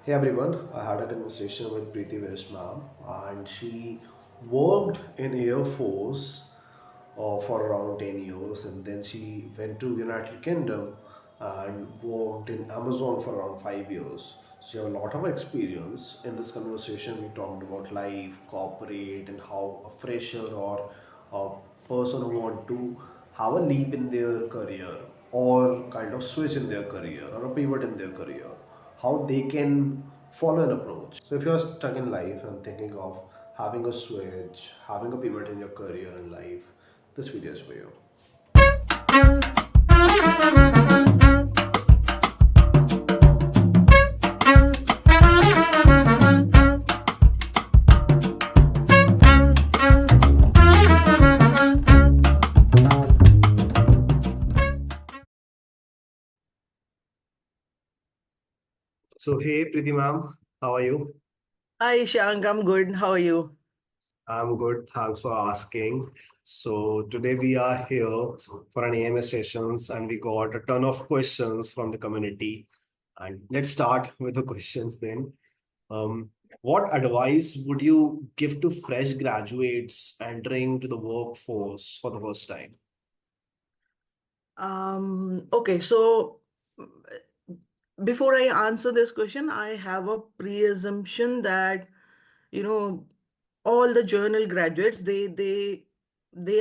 Hey everyone, I had a conversation with Preeti Bisht ma'am, and she worked in Air Force for around 10 years, and then she went to United Kingdom and worked in Amazon for around 5 years. She have a lot of experience. In this conversation we talked about life, corporate, and how a fresher or a person who want to have a leap in their career or kind of switch in their career or a pivot in their career, how they can follow an approach. So if you're stuck in life and thinking of having a switch, having a pivot in your career and life, this video is for you. So hey Preeti ma'am, how are you? Hi, Shank. I'm good. How are you? I'm good. Thanks for asking. So today we are here for an AMS sessions and we got a ton of questions from the community. And let's start with the questions then. Um, what advice would you give to fresh graduates entering to the workforce for the first time? Okay, so mm, before I answer this question, I have a pre-assumption that, you know, all the journal graduates, they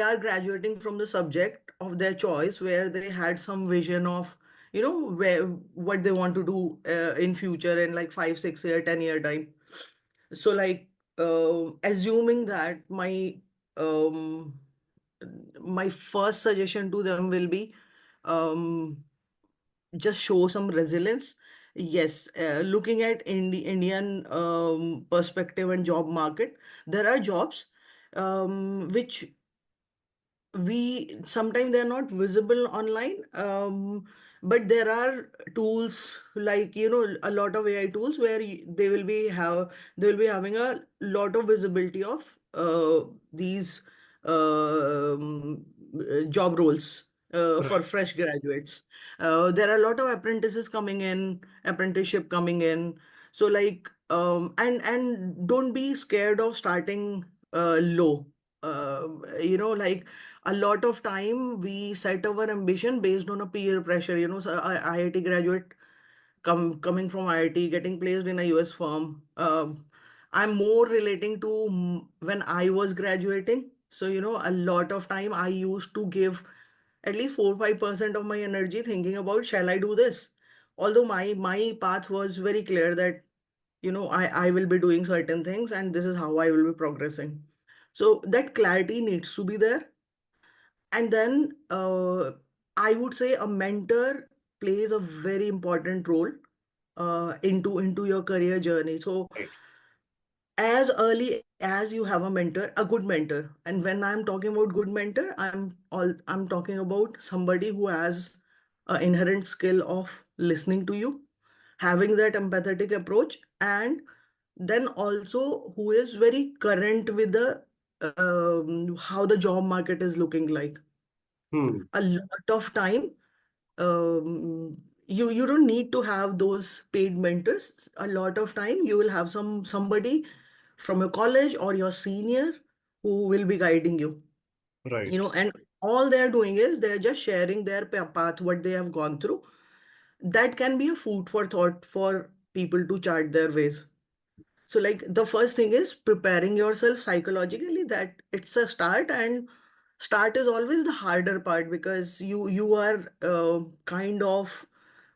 are graduating from the subject of their choice where they had some vision of, where what they want to do in future in like 5, 6 year, 10 year time. So like assuming that um my first suggestion to them will be um just show some resilience. Yes, looking at Indian perspective and job market, there are jobs which we sometimes they're not visible online, but there are tools like a lot of AI tools where they will be having a lot of visibility of these job roles for Right, fresh graduates. There are a lot of apprentices coming in, apprenticeship coming in. So like and don't be scared of starting low. Like a lot of time we set our ambition based on a peer pressure. So IIT graduate coming from IIT, getting placed in a US firm. I'm more relating to when I was graduating. So, a lot of time I used to give at least 4 5% of my energy thinking about shall I do this? Although my path was very clear that, I will be doing certain things and this is how I will be progressing. So that clarity needs to be there. And then I would say a mentor plays a very important role into your career journey. So right, as early as you have a mentor, a good mentor, and when I'm talking about good mentor, I'm talking about somebody who has an inherent skill of listening to you, having that empathetic approach, and then also who is very current with the how the job market is looking like. Hmm. A lot of time um, you don't need to have those paid mentors. A lot of time you will have somebody from your college or your senior who will be guiding you, Right, and all they're doing is they're just sharing their path, what they have gone through. That can be a food for thought for people to chart their ways. So, like, the first thing is preparing yourself psychologically that it's a start, and start is always the harder part because you are kind of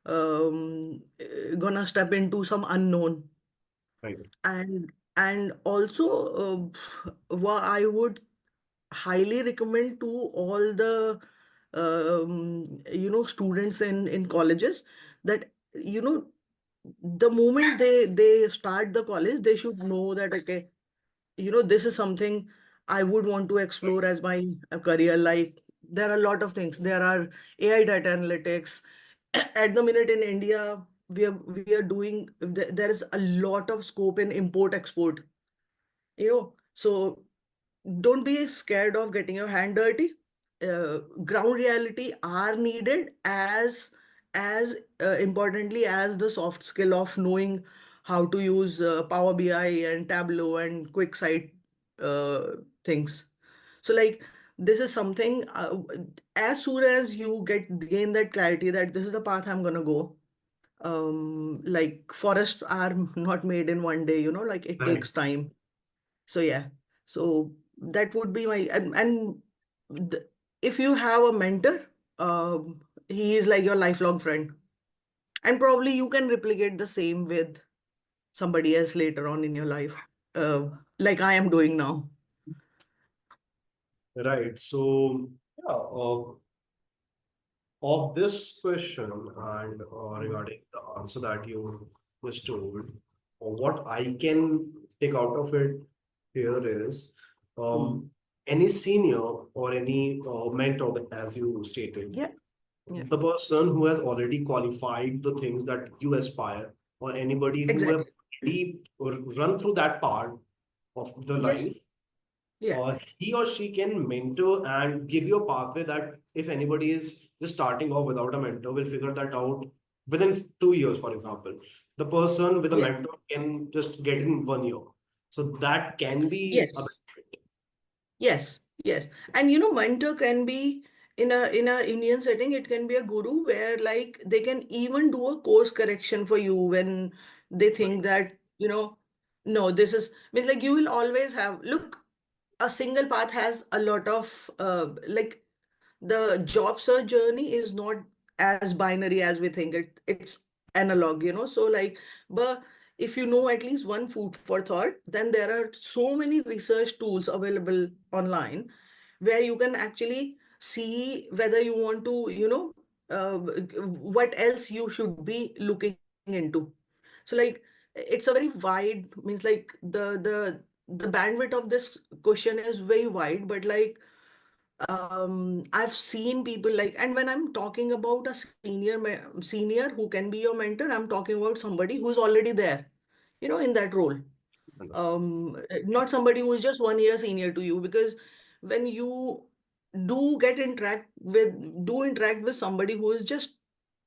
gonna step into some unknown. right, And also what I would highly recommend to all the students in colleges that the moment they start the college, they should know that, okay, this is something I would want to explore as my career. Like, there are a lot of things. There are AI data analytics. At the minute in India, we are doing there is a lot of scope in import export. So don't be scared of getting your hand dirty. Ground reality are needed as importantly as the soft skill of knowing how to use Power BI and Tableau and QuickSight uh, things. So like this is something as soon as you gain that clarity that this is the path I'm gonna go. Like forests are not made in one day, like it Right. takes time. So yeah, so that would be my the, if you have a mentor, he is like your lifelong friend, and probably you can replicate the same with somebody else later on in your life, like I am doing now. Right. So, yeah, of this question and regarding the answer that you just told, what I can take out of it here is Mm. um, any senior or any mentor, as you stated, Yeah, yeah, the person who has already qualified the things that you aspire, or anybody who have exactly. already run through that part of the Yes, life, yeah, he or she can mentor and give you a pathway that if anybody is just starting off without a mentor, will figure that out within 2 years, for example. The person with a yeah, mentor can just get in 1 year. So that can be a yes. Yes, yes. And mentor can be in a Indian setting, it can be a guru where like they can even do a course correction for you when they think right. that, no, this is means like you will always have look, a single path has a lot of like the job search journey is not as binary as we think it's analog, so like, but if you know at least one food for thought, then there are so many research tools available online where you can actually see whether you want to, what else you should be looking into. So like it's a very wide means like the bandwidth of this question is very wide, but like I've seen people like, and when I'm talking about a senior who can be your mentor, I'm talking about somebody who's already there, in that role. Not somebody who is just 1 year senior to you, because when you do interact with somebody who is just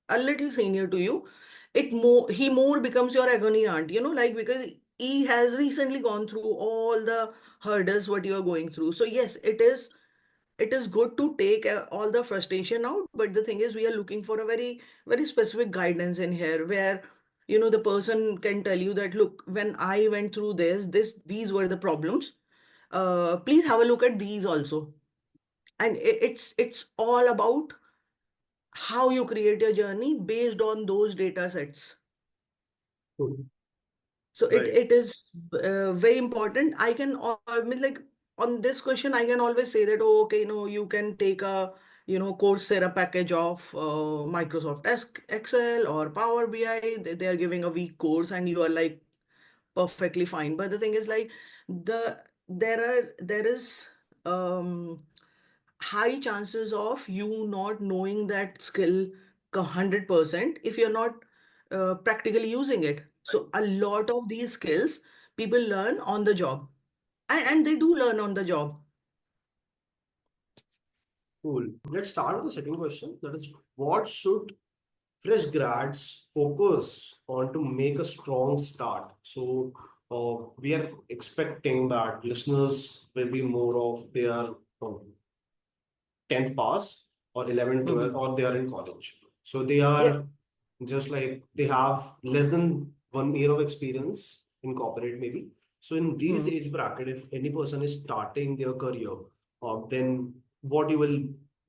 a little senior to you, he more becomes your agony aunt, like because he has recently gone through all the hurdles what you are going through. So yes, it is good to take all the frustration out, but the thing is we are looking for a very very specific guidance in here where the person can tell you that, look, when I went through these were the problems, please have a look at these also. And it's all about how you create your journey based on those data sets. Cool. So it Right. it is very important. I can mean like on this question, I can always say that, oh, okay, you can take a Coursera package of Microsoft Excel or Power BI. They are giving a week course, and you are like perfectly fine. But the thing is like there is um high chances of you not knowing that skill 100% if you're not practically using it. Right. So a lot of these skills people learn on the job, and they do learn on the job. Cool. Let's start with the second question. That is, what should fresh grads focus on to make a strong start? So, we are expecting that listeners will be more of their 10th pass or 11, 12, Mhm. or they are in college. So they Yeah. are just like they have less than 1 year of experience in corporate, maybe. So in these Mhm. age bracket, if any person is starting their career, then what you will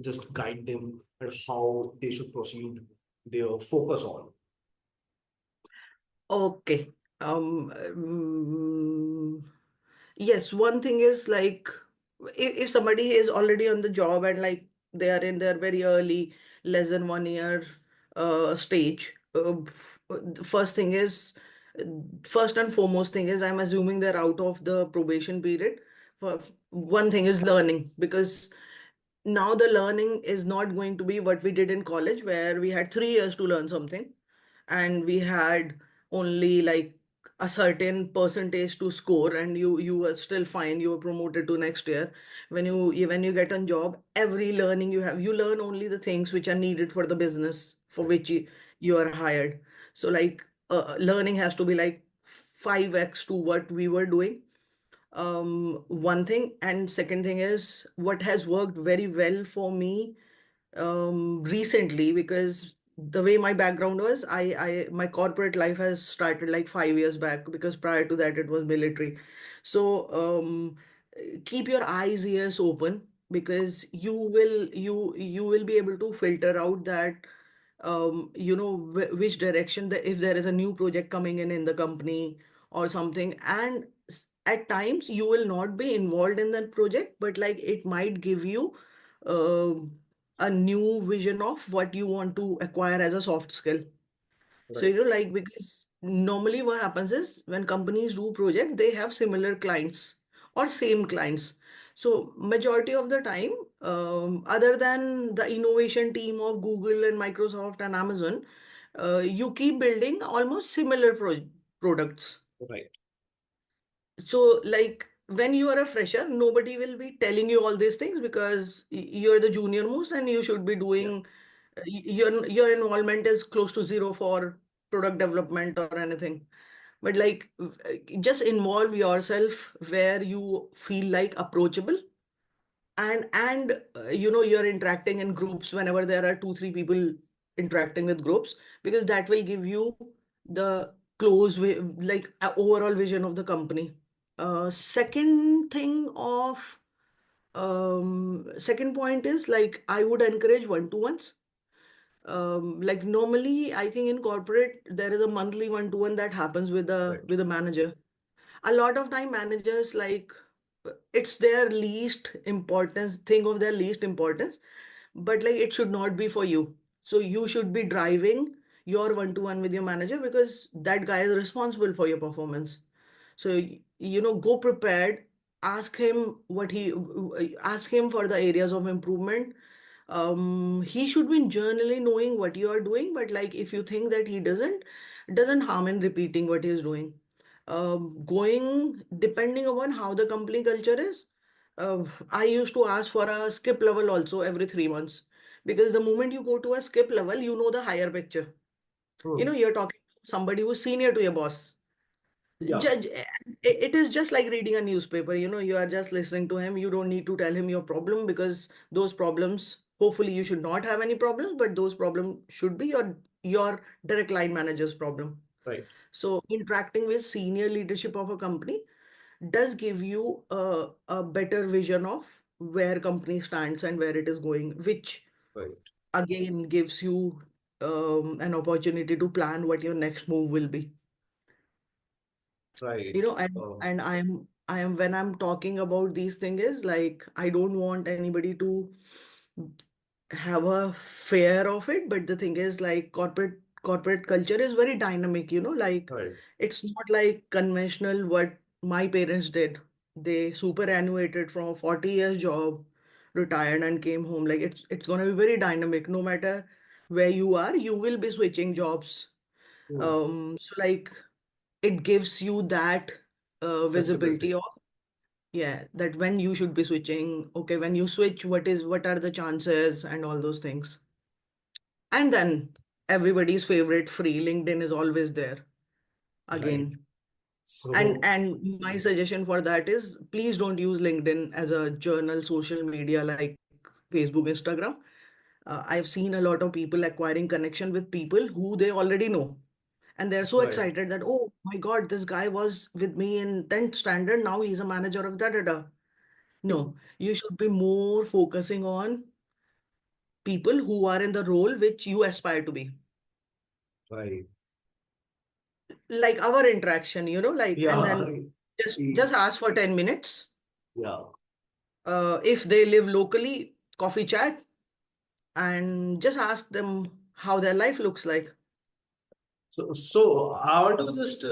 just guide them and how they should proceed their focus on. Okay. Yes, one thing is like if somebody is already on the job and like they are in their very early, less than 1 year stage, the first and foremost thing is I'm assuming they're out of the probation period. One thing is learning, because now the learning is not going to be what we did in college where we had 3 years to learn something, and we had only like a certain percentage to score, and you were still fine, you were promoted to next year. When you get on job, every learning you learn only the things which are needed for the business for Right. which you are hired. So like learning has to be like 5x to what we were doing. One thing. And second thing is what has worked very well for me recently, because the way my background was, my corporate life has started like 5 years back, because prior to that it was military. So keep your eyes, ears open, because you will be able to filter out that which direction, that if there is a new project coming in the company or something. And at times you will not be involved in that project, but like it might give you uh, a new vision of what you want to acquire as a soft skill. So, Right. like, because normally what happens is when companies do project, they have similar clients or same clients. So, majority of the time, other than the innovation team of Google and Microsoft and Amazon, you keep building almost similar products. Right. So, like, when you are a fresher, nobody will be telling you all these things, because you're the junior most and you should be Yeah. doing your involvement is close to zero for product development or anything. But like, just involve yourself where you feel like approachable, and you're interacting in groups whenever there are 2 3 people interacting with groups, because that will give you the like overall vision of the company. Second thing of second point is, like, I would encourage one-to-ones. Like, normally I think in corporate there is a monthly one-to-one that happens with the Right. with the manager. A lot of time managers, like, it's their least importance thing of their least importance, but like it should not be for you. So you should be driving your one-to-one with your manager, because that guy is responsible for your performance. So go prepared. Ask him what he ask him for the areas of improvement. He should be generally knowing what you are doing, but like if you think that he doesn't harm in repeating what he is doing. Going depending upon how the company culture is. I used to ask for a skip level also every 3 months, because the moment you go to a skip level, you know the higher picture. Hmm. You're talking to somebody who's senior to your boss. Yeah. Judge, it is just like reading a newspaper. You are just listening to him. You don't need to tell him your problem, because those problems, hopefully you should not have any problems, but those problems should be your direct line manager's problem. Right. So interacting with senior leadership of a company does give you a better vision of where company stands and where it is going, which Right. again gives you an opportunity to plan what your next move will be. Right. you know and Um, and I am when I'm talking about these things, is like I don't want anybody to have a fear of it. But the thing is, like, corporate culture is very dynamic, like right. it's not like conventional what my parents did. They superannuated from a 40 years job, retired and came home. Like, it's going to be very dynamic. No matter where you are, you will be switching jobs. Hmm. So like it gives you that visibility Flexibility. of, yeah, that when you should be switching. Okay, when you switch, what are the chances and all those things. And then everybody's favorite, free LinkedIn is always there Right. again. and So, and my suggestion for that is, please don't use LinkedIn as a journal social media like Facebook, Instagram. I've seen a lot of people acquiring connection with people who they already know. And they're so right. excited that, oh my God, this guy was with me in 10th standard. Now he's a manager of da da da. No, you should be more focusing on people who are in the role which you aspire to be. Right. Like our interaction, like, and Yeah. then just E- just ask for 10 minutes. Yeah. If they live locally, coffee chat, and just ask them how their life looks like. So I want to just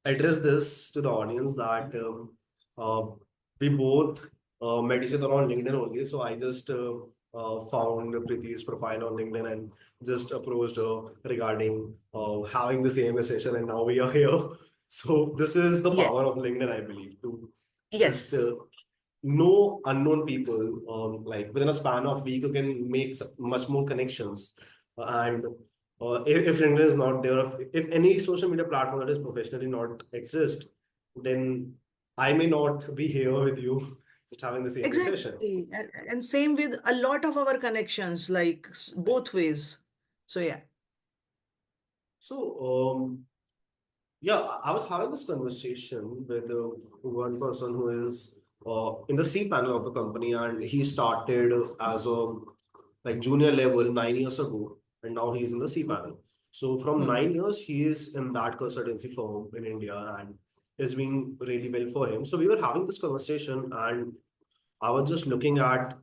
address this to the audience that we both met each other on LinkedIn only. So I just found Preeti's profile on LinkedIn and just approached her regarding having the same session, and now we are here. So this is the Yes, power of LinkedIn, I believe, to just yes, know unknown people. Like within a span of week, you can make much more connections, and If LinkedIn is not there, if any social media platform that is professionally not exist, then I may not be here with you just having the same session. Exactly. And same with a lot of our connections, like both ways. So yeah. So, yeah, I was having this conversation with one person who is in the C panel of the company, and he started as a like junior level 9 years ago, and now he's in the C panel. So from Hmm. 9 years, he is in that consultancy firm in India, and it's been really well for him. So we were having this conversation, and I was just looking at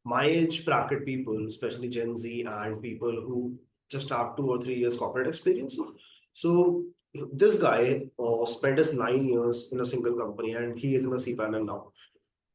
my age bracket people, especially Gen Z and people who just have 2 or 3 years corporate experience. So this guy spent his 9 years in a single company, and he is in the C panel now.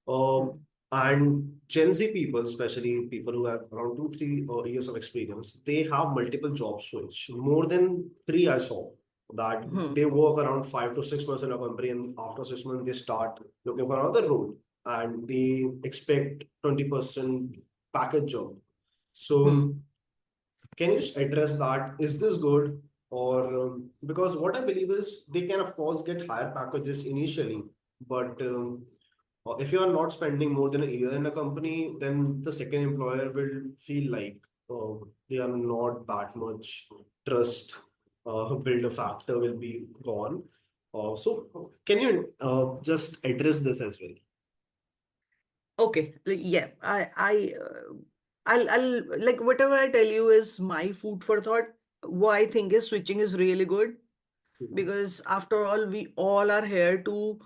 Um, Hmm. and Gen Z people, especially people who have around 2, 3 years of experience, they have multiple job switch. More than three, I saw that Hmm. they work around 5 to 6 months in a company, and after 6 months, they start looking for another role, and they expect 20% package job. So Hmm. can you just address that? Is this good? Or because what I believe is they can, of course, get higher packages initially, but if you are not spending more than a year in a company, then the second employer will feel like they are not that much trust build a factor will be gone. So can you just address this as well? Okay. Yeah. I'll like whatever I tell you is my food for thought. What I think is switching is really good Mhm. because after all, we all are here to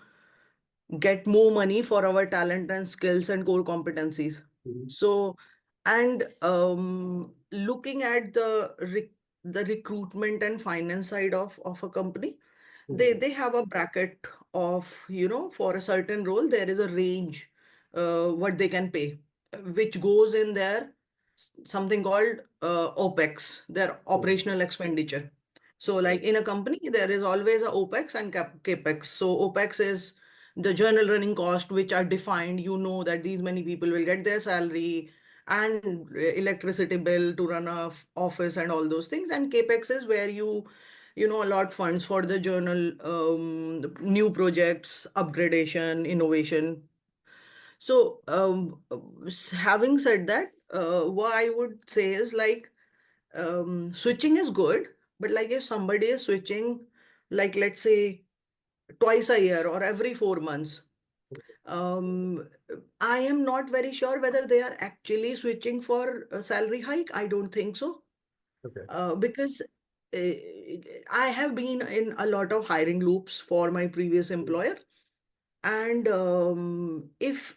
get more money for our talent and skills and core competencies. Mhm. So, and looking at the recruitment and finance side of a company, Mhm. they have a bracket of, for a certain role, there is a range what they can pay, which goes in there something called OPEX, their Mhm. operational expenditure. So, like Right. in a company, there is always a OPEX and CAPEX. So, OPEX is the journal running cost, which are defined. You know that these many people will get their salary and electricity bill to run a office and all those things. And CAPEX is where allot funds for the journal, new projects, upgradation, innovation. So, having said that, what I would say is like switching is good, but like if somebody is switching, like let's say twice a year or every 4 months, um, I am not very sure whether they are actually switching for a salary hike. I don't think so. Okay. Because I have been in a lot of hiring loops for my previous Mhm. employer, and if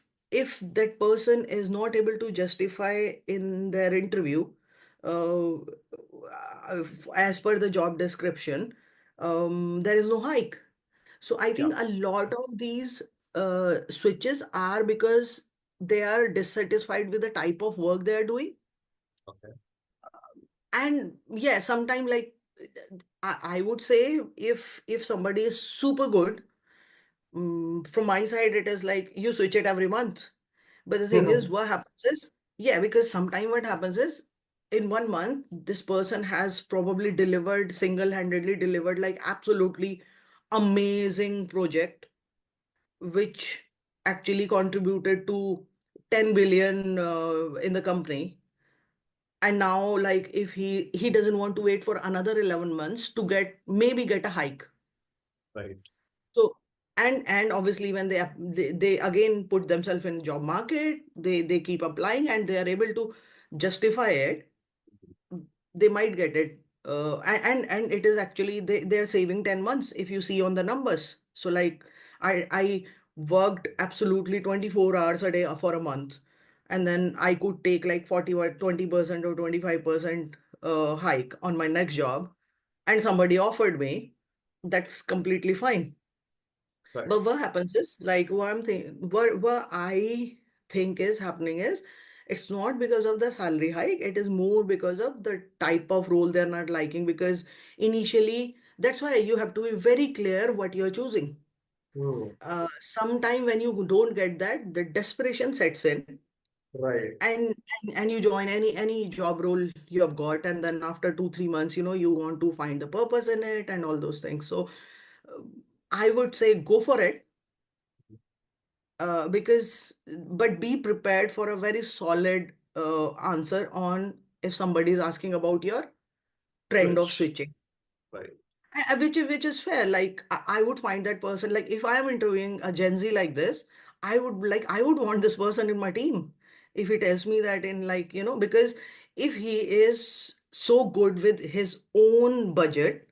that person is not able to justify in their interview, uh, as per the job description, there is no hike. So I Yeah. think a lot of these switches are because they are dissatisfied with the type of work they are doing. Okay. And yeah, sometimes like I would say if somebody is super good, from my side, it is like you switch it every month. But the thing is, what happens is, yeah, because sometimes what happens is, in 1 month, this person has probably delivered, single-handedly delivered like absolutely amazing project, which actually contributed to 10 billion in the company. And now, like, if he doesn't want to wait for another 11 months to get a hike. Right. So, and obviously when they again put themselves in job market, they keep applying and they are able to justify it, they might get it. And it is actually they're saving 10 months if you see on the numbers. So like I worked absolutely 24 hours a day for a month, and then I could take like 40 or 20% or 25% hike on my next job, and somebody offered me, that's completely fine. Right. But what happens is, like, what I think is happening is, it's not because of the salary hike, it is more because of the type of role they're not liking. Because initially, that's why you have to be very clear what you're choosing. Hmm. Sometime when you don't get that, the desperation sets in, Right. And you join any job role you have got, and then after 2 3 months, you want to find the purpose in it and all those things. So uh, I would say go for it, because but be prepared for a very solid answer on if somebody is asking about your trend of Switch. switching. Right. Which is fair. Like I would find that person, like if I am interviewing a Gen Z like this, I would want this person in my team if he tells me that in, like, because if he is so good with his own budget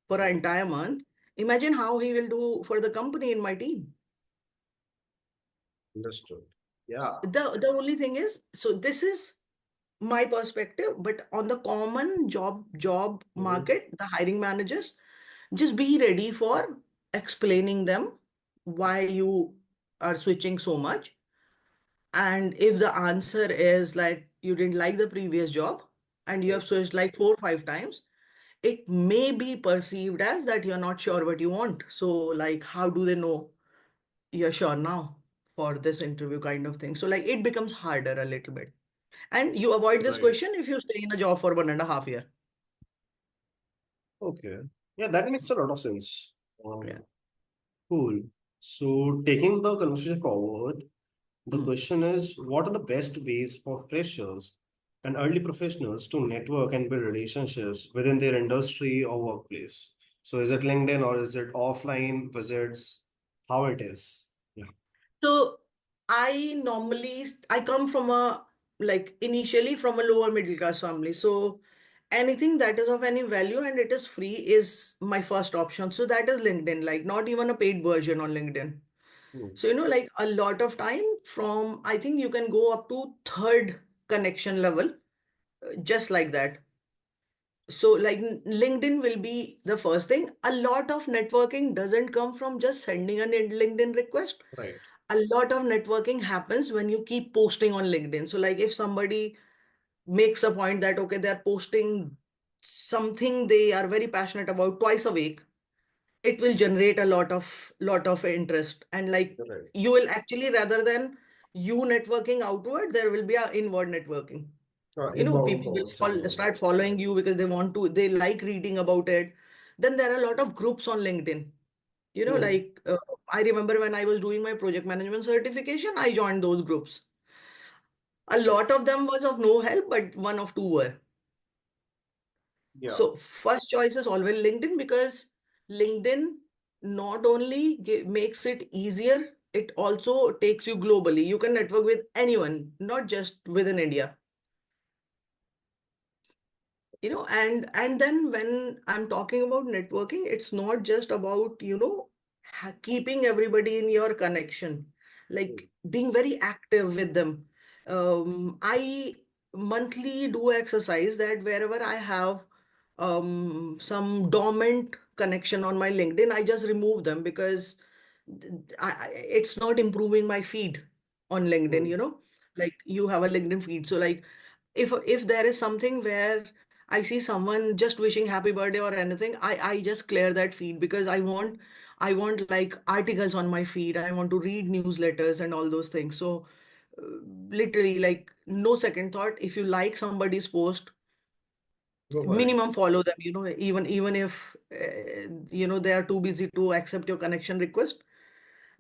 for an Right. entire month, imagine how he will do for the company in my team. Understood. Yeah. The only thing is, so this is my perspective, but on the common job Mhm. market, the hiring managers, just be ready for explaining them why you are switching so much. And if the answer is like you didn't like the previous job and you have Right. switched like 4 or 5 times, it may be perceived as that you're not sure what you want. So, like, how do they know you're sure now for this interview kind of thing? So, like, it becomes harder a little bit. And you avoid this Right. question if you stay in a job for 1.5 years. Okay. Yeah, that makes a lot of sense. Yeah. Cool. So, taking the conversation forward, the Hmm. question is, what are the best ways for freshers and early professionals to network and build relationships within their industry or workplace? So, is it LinkedIn or is it offline visits? How it is? Yeah. So I come from a, like, initially from a lower middle class family. So anything that is of any value and it is free is my first option. So that is LinkedIn, like not even a paid version on LinkedIn. Hmm. So, like a lot of time from, I think you can go up to third connection level, just like that. So, like, LinkedIn will be the first thing. A lot of networking doesn't come from just sending a LinkedIn request. Right. A lot of networking happens when you keep posting on LinkedIn. So, like, if somebody makes a point that, okay, they're posting something they are very passionate about twice a week, it will generate a lot of interest. And, like, Right. you will actually, rather than you networking outward, there will be a inward networking. Inbound People will calls and all. start following you because they like reading about it. Then there are a lot of groups on LinkedIn. Hmm. Like, I remember when I was doing my project management certification, I joined those groups. A lot of them was of no help, but one of two were. Yeah. So first choice is always LinkedIn, because LinkedIn not only makes it easier, it also takes you globally. You can network with anyone, not just within India. And then when I'm talking about networking, it's not just about, keeping everybody in your connection, Hmm. like being very active with them. I monthly do exercise that wherever I have some dormant connection on my LinkedIn, I just remove them, because it's not improving my feed on LinkedIn. Hmm. Like, you have a LinkedIn feed. So, like, if there is something where I see someone just wishing happy birthday or anything, I just clear that feed, because I want like articles on my feed. I want to read newsletters and all those things. So uh, literally, like, no second thought. If you like somebody's post, Go for it. minimum follow them. Even if they are too busy to accept your connection request,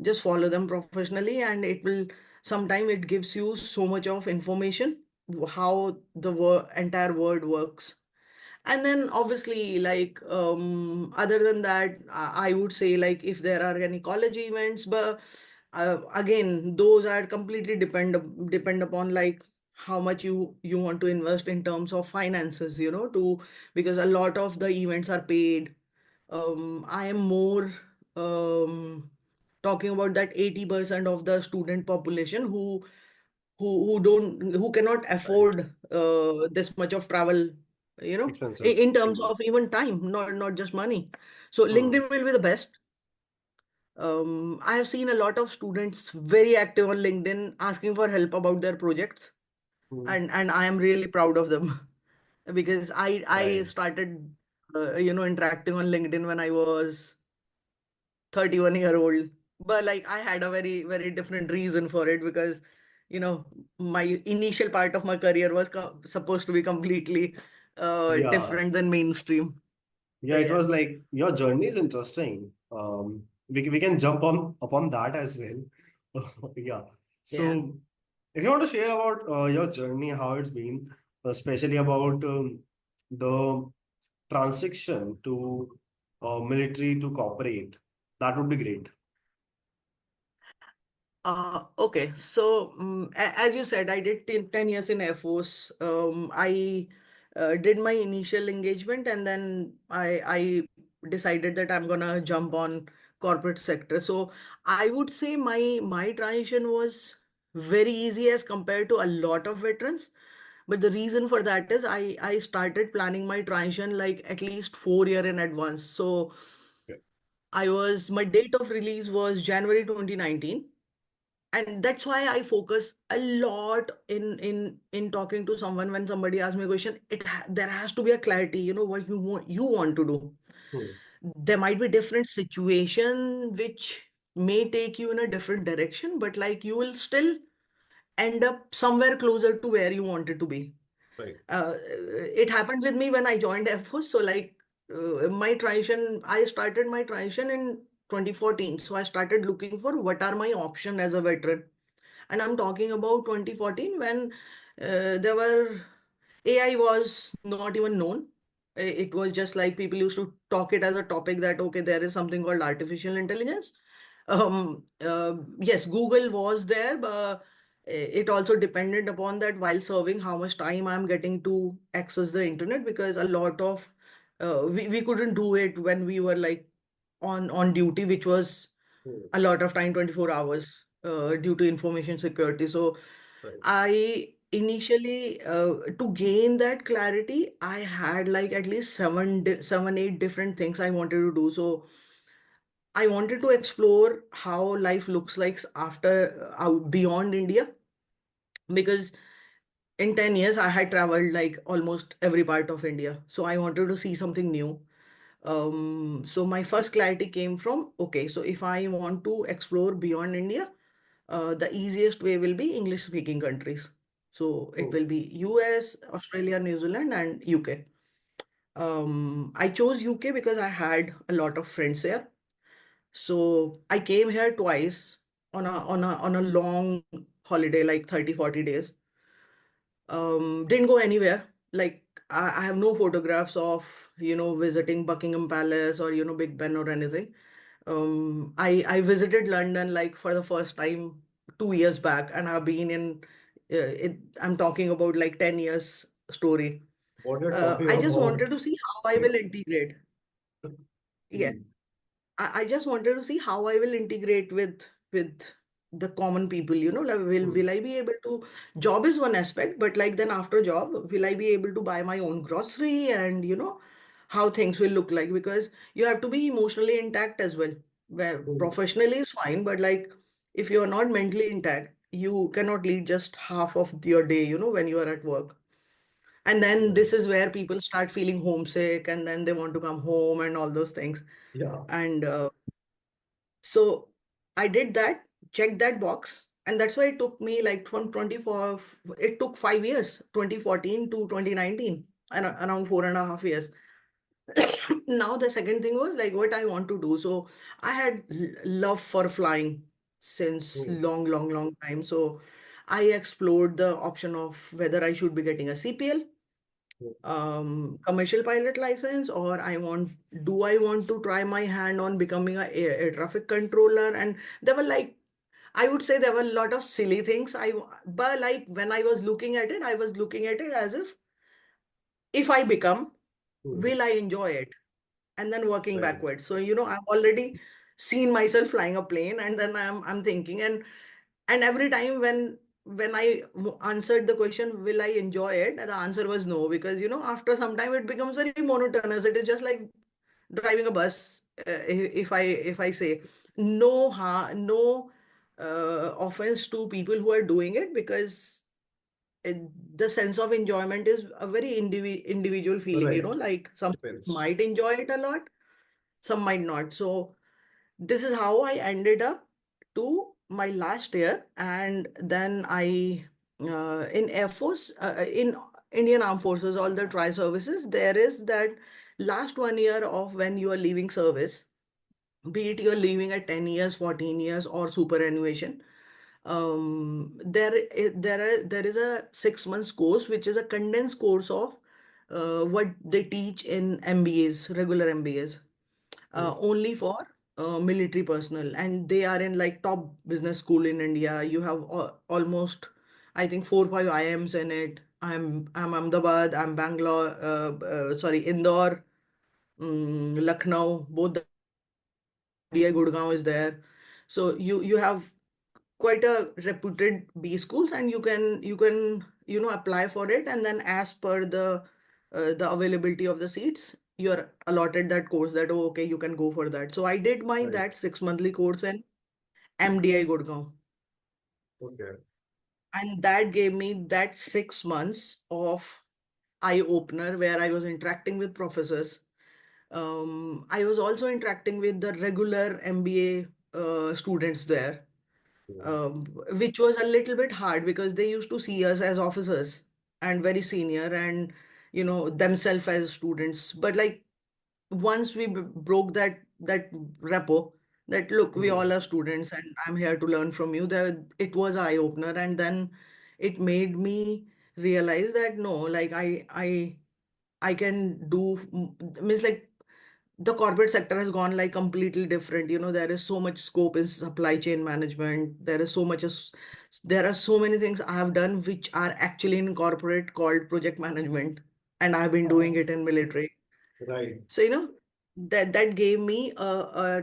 just follow them professionally, and it will sometime it gives you so much of information how the entire world works. And then obviously, like, other than that, I would say, like, if there are any college events, but again, those are completely depend upon, like, how much you want to invest in terms of finances, to because a lot of the events are paid. I am more talking about that 80% of the student population who cannot Right. afford this much of travel, Expenses. in terms Hmm. of even time, not just money. So Hmm. LinkedIn will be the best. I have seen a lot of students very active on LinkedIn asking for help about their projects, Hmm. and I am really proud of them because I Right. started interacting on LinkedIn when I was 31-year-old. But, like, I had a very very different reason for it, because my initial part of my career was supposed to be completely Yeah, different than mainstream. yeah, So it yeah, was like your journey is interesting. We can jump on upon that as well. Yeah. yeah. So, if you want to share about your journey, how it's been, especially about the transition to military to corporate, that would be great. Okay, so as you said, I did 10 years in Air Force. I did my initial engagement, and then I decided that I'm gonna jump on corporate sector. So I would say my transition was very easy as compared to a lot of veterans. But the reason for that is I started planning my transition like at least 4 year in advance. So Okay. my date of release was January 2019, and that's why I focus a lot in talking to someone. When somebody asks me a question, there has to be a clarity, what you want to do. Hmm. There might be different situation which may take you in a different direction, but like you will still end up somewhere closer to where you wanted to be. Right. It happened with me when I joined Air Force. So like I started my transition in 2014. So I started looking for what are my options as a veteran. And I'm talking about 2014 when there were AI was not even known. It was just like people used to talk it as a topic that, okay, there is something called artificial intelligence. Yes, Google was there, but it also depended upon that while serving how much time I'm getting to access the internet, because a lot of we couldn't do it when we were like on duty, which was Hmm. a lot of time, 24 hours, due to information security. So Right. I initially, to gain that clarity, I had like at least 8 different things I wanted to do. So I wanted to explore how life looks like after, out beyond India, because in 10 years I had traveled like almost every part of India. So I wanted to see something new. So my first clarity came from, okay, so if I want to explore beyond India, the easiest way will be English speaking countries. So it Hmm. will be US, Australia, New Zealand, and UK. I chose UK because I had a lot of friends here. So I came here twice on a long holiday, like 30, 40 days. Didn't go anywhere. Like I have no photographs of, visiting Buckingham Palace or, Big Ben or anything. I visited London like for the first time 2 years back, and I've been in it. I'm talking about like 10 years story. What you're talking I just about? wanted to see how I will integrate. Yeah, Hmm. I just wanted to see how I will integrate with the common people, like Hmm. will I be able to, job is one aspect, but like then after job, will I be able to buy my own grocery, and how things will look like, because you have to be emotionally intact as well. Where Hmm. professionally is fine, but like if you are not mentally intact, you cannot lead just half of your day, when you are at work. And then Right. this is where people start feeling homesick, and then they want to come home and all those things. Yeah. And so I did that, checked that box, and that's why it took me like from 24, it took 5 years, 2014 to 2019, and around 4.5 years. Now the second thing was like what I want to do. So I had love for flying since Hmm. long, long, long time. So I explored the option of whether I should be getting a CPL, Hmm. commercial pilot license, or I want to try my hand on becoming a air traffic controller. And there were like, I would say there were a lot of silly things. But like when I was looking at it, I was looking at it as if I become, Hmm. will I enjoy it? And then working Right. backwards. So, I've already seen myself flying a plane, and then I'm thinking, and every time when I answered the question, will I enjoy it? The answer was no, because after some time it becomes very monotonous. It is just like driving a bus. If I say no offense to people who are doing it, because the sense of enjoyment is a very individual feeling. Right. Like some Depends. might enjoy it a lot, some might not. So this is how I ended up to my last year, and then I in Air Force, in Indian Armed Forces, all the tri services, there is that last 1 year of when you are leaving service, be it you're leaving at 10 years, 14 years, or superannuation. There is a 6 months course, which is a condensed course of what they teach in MBAs, regular MBAs, Mm. only for military personnel, and they are in like top business school in India. You have almost, I think, 4 or 5 IIMs in it. I'm Ahmedabad, I'm Bangalore, sorry, Indore, Lucknow, both the IIMs are there. MDI Gurgaon is there. So you have quite a reputed B schools, and you can apply for it, and then as per the availability of the seats, you're allotted that course, that, oh, okay, you can go for that. So I did my Right. that 6 monthly course in MDI Gurgaon, Okay. and that gave me that 6 months of eye opener where I was interacting with professors. I was also interacting with the regular MBA students there, Mm. um, which was a little bit hard because they used to see us as officers and very senior, and themselves as students. But like, once we broke that repo, that look, we Mm. all are students and I'm here to learn from you, there it was eye opener, and then it made me realize that no, like I can do, means like, the corporate sector has gone like completely different. There is so much scope in supply chain management. There are so many things I have done which are actually in corporate called project management, and I've been doing it in military. Right. So that gave me a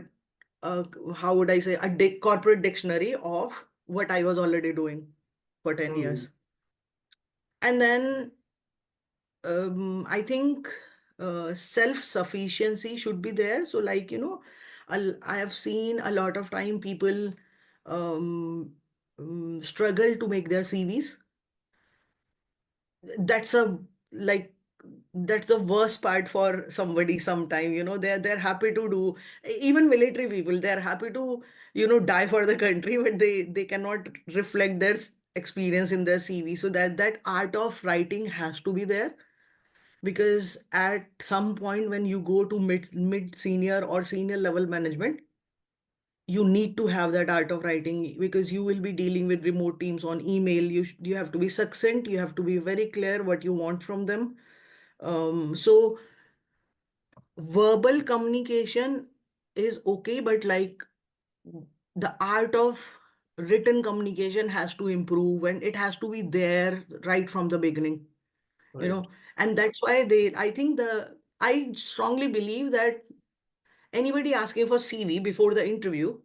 how would I say, a corporate dictionary of what I was already doing for 10 Mm. years. And then I think self-sufficiency should be there. So, like, I have seen a lot of time people um, struggle to make their CVs. That's a like that's the worst part for somebody sometime. They're happy to do, even military people, they're happy to, die for the country, but they cannot reflect their experience in their CV. So that art of writing has to be there, because at some point when you go to mid senior or senior level management, you need to have that art of writing, because you will be dealing with remote teams on email. You have to be succinct, you have to be very clear what you want from them. So verbal communication is okay, but like, the art of written communication has to improve, and it has to be there right from the beginning, you Right. know and that's why I strongly believe that anybody asking for CV before the interview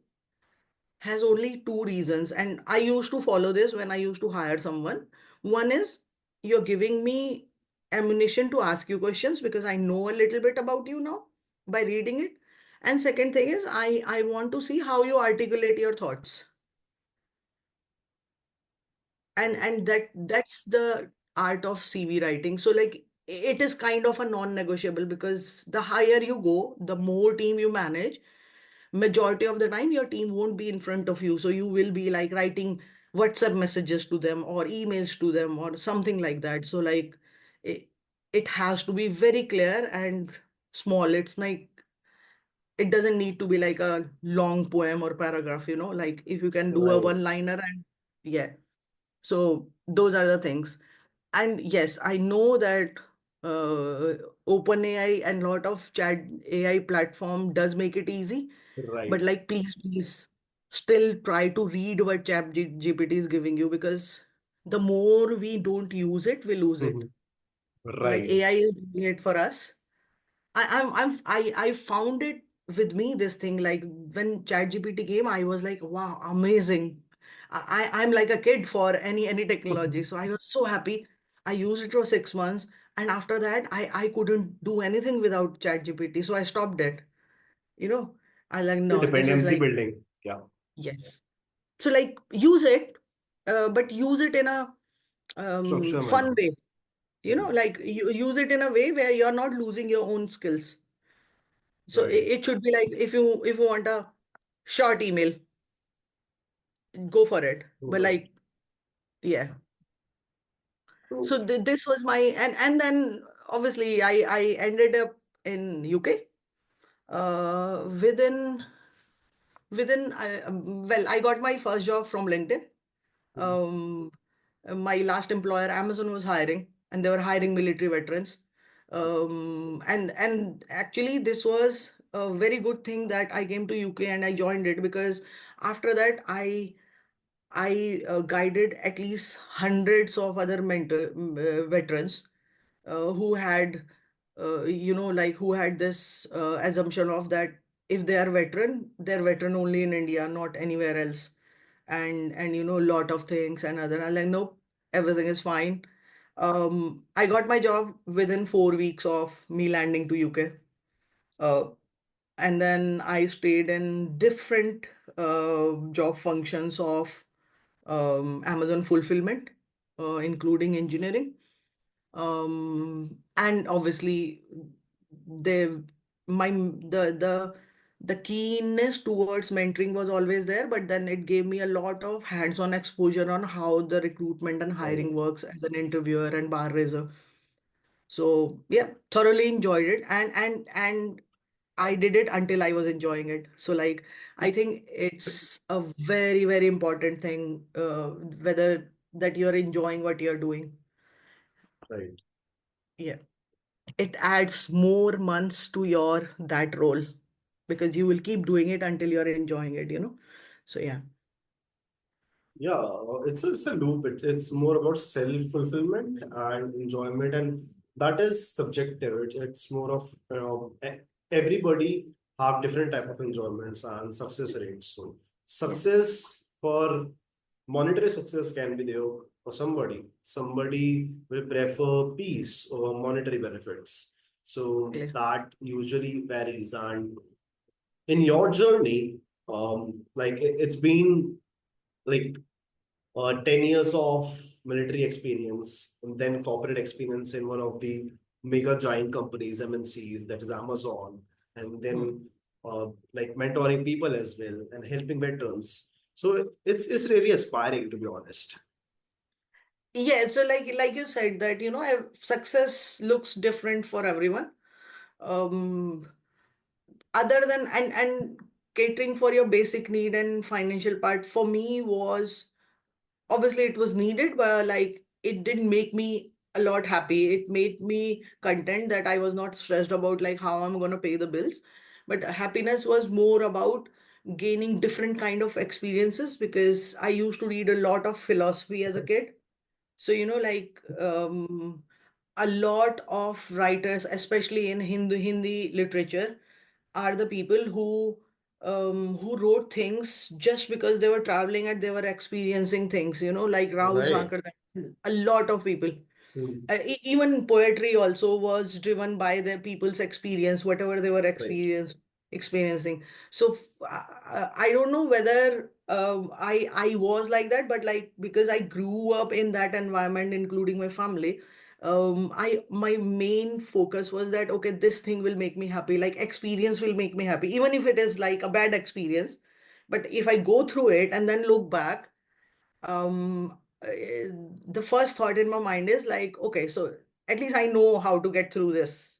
has only two reasons, and I used to follow this when I used to hire someone. One is, you're giving me ammunition to ask you questions because I know a little bit about you now by reading it. And second thing is, I want to see how you articulate your thoughts. and Right. and that's the art of CV writing. So like, it is kind of a non-negotiable, because the higher you go, the more team you manage, majority of the time your team won't be in front of you, so you will be like writing WhatsApp messages to them or emails to them or something like that. So like, it, it has to be very clear and small. It's like, it doesn't need to be like a long poem or paragraph, like, if you can do a Right. one liner, and yeah. So those are the things. And yes, I know that OpenAI and lot of chat AI platform does make it easy, but Right. like, please still try to read what GPT is giving you, because the more we don't use it, we lose it. Mhm. So like, Right. AI is doing it for us. I found it with me, this thing, like, when ChatGPT came, I was like, wow, amazing. I'm like a kid for any technology. So I was so happy. I used it for 6 months, and after that, I couldn't do anything without ChatGPT. So I stopped it. You know, I like, The no, this is dependency like, building. Yeah. yes. So like, use it, but use it in a Structure fun manner. way. Mm. Like, you use it in a way where you're not losing your own skills. So Right. it should be like, if you want a short email, go for it. But Right. like, yeah. So, So this was my, and then obviously I ended up in UK. Within well, I got my first job from LinkedIn. mm, Um, my last employer, Amazon, was hiring, and they were hiring military veterans. And actually, this was a very good thing that I came to UK and I joined it, because after that, I guided at least hundreds of other veterans who had, like, who had this assumption of that if they are veteran, they're veteran only in India, not anywhere else, and lot of things and other. I'm like, nope, everything is fine. I got my job within 4 weeks of me landing to UK. Uh, and then I stayed in different job functions of Amazon fulfillment, including engineering. And obviously, they my the keenness towards mentoring was always there, but then it gave me a lot of hands-on exposure on how the recruitment and right. hiring works as an interviewer and bar raiser. So yeah, thoroughly enjoyed it, and I did it until I was enjoying it. So like, I think it's a very, very important thing, whether that you're enjoying what you're doing. Right. Yeah. It adds more months to your that role, because you will keep doing it until you're enjoying it. So yeah. Yeah, it's a loop. It's more about self-fulfillment and enjoyment, and that is subjective. It's more of everybody have different type of enjoyments and success rates. So Yeah. success for monetary success can be there for somebody. Somebody will prefer peace over monetary benefits. So Exactly. that usually varies. And in your journey, like it's been like 10 years of military experience and then corporate experience in one of the mega giant companies, MNCs, that is Amazon, and Hmm. then like mentoring people as well and helping veterans. So it's really aspiring, to be honest. Yeah, so like you said that, success looks different for everyone. Um, Other than, and catering for your basic need and financial part for me was, obviously it was needed, but like, it didn't make me a lot happy. It made me content that I was not stressed about like how I'm going to pay the bills. But happiness was more about gaining different kind of experiences, because I used to read a lot of philosophy as a kid. So, like, a lot of writers, especially in Hindi literature, are the people who wrote things just because they were traveling and they were experiencing things, like Rahul Right. Sankar, a lot of people. Hmm. Even poetry also was driven by the people's experience, whatever they were Right. experiencing. So I don't know whether I was like that, but like, because I grew up in that environment, including my family, I my main focus was that, okay, this thing will make me happy. Like, experience will make me happy, even if it is like a bad experience. But if I go through it and then look back, the first thought in my mind is like, okay, so at least I know how to get through this.